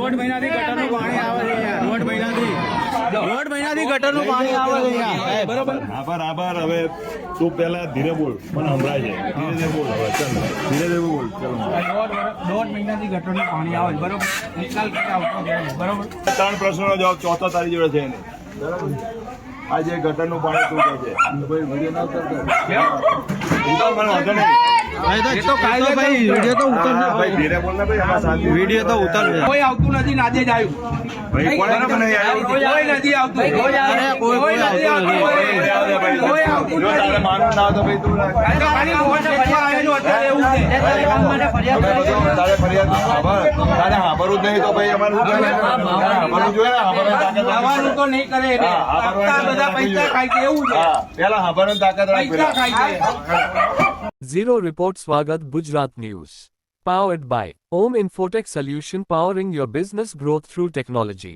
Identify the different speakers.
Speaker 1: દોઢ મહિનાથી ગટરનું પાણી આવે છે યાર. દોઢ મહિનાથી ગટરનું પાણી આવે છે યાર. બરોબર.
Speaker 2: આભાર હવે તું પહેલા ધીરે બોલ મને સંભળાય છે ધીરે ધીરે બોલ હવે ચાલ ધીરે ધીરે બોલ ચાલો
Speaker 1: દોઢ મહિનાથી ગટરનું પાણી આવે છે. બરોબર. નિકાલ કરી આવતો નથી. બરોબર.
Speaker 2: 3 પ્રશ્નોનો જવાબ ચોથો તારી જોડે છે એને બરાબર આ જે ગટરનું પાણી તું કહે છે ભાઈ વિડીયો ના ઉતારતો હું તો મને વાંધો નહીં
Speaker 1: એ તો કાયદો ભાઈ વિડિયો તો ઉતરશે
Speaker 2: ભાઈ ધીરે બોલ ને ભાઈ આમાં શાંતિ
Speaker 1: વિડિયો તો ઉતરશે. કોઈ આવતું નથી નાજે જ આવ્યું.
Speaker 2: ભાઈ કોને પણ નહીં આવ્યું
Speaker 1: કોઈ નથી આવતું. કોઈ નથી આવતું. કોઈ આવતું
Speaker 2: જો તારે
Speaker 1: નથી.
Speaker 2: માનવું ના હોય તો ભાઈ તું
Speaker 1: આ તો ખાલી મોહનભાઈ આવેલું અત્યારે એવું છે.
Speaker 2: તારે ફરિયાદ તારે સાંભળવું જ નહીં તો ભાઈ અમારે શું કરે? તારે સાંભળવું જોઈએ ને સાંભળવાની તાકાત
Speaker 1: આવવાનું તો નહીં કરે એટલે.
Speaker 2: હા,
Speaker 1: આપતા બધા પૈસા ખાય છે એવું છે.
Speaker 2: હા પેલા સાંભળવાની તાકાત રાખ
Speaker 1: પૈસા
Speaker 2: પેલા.
Speaker 1: ખાય છે.
Speaker 3: Zero Report Swagat Gujarat News. Powered by Om Infotech Solution, powering your business growth through technology.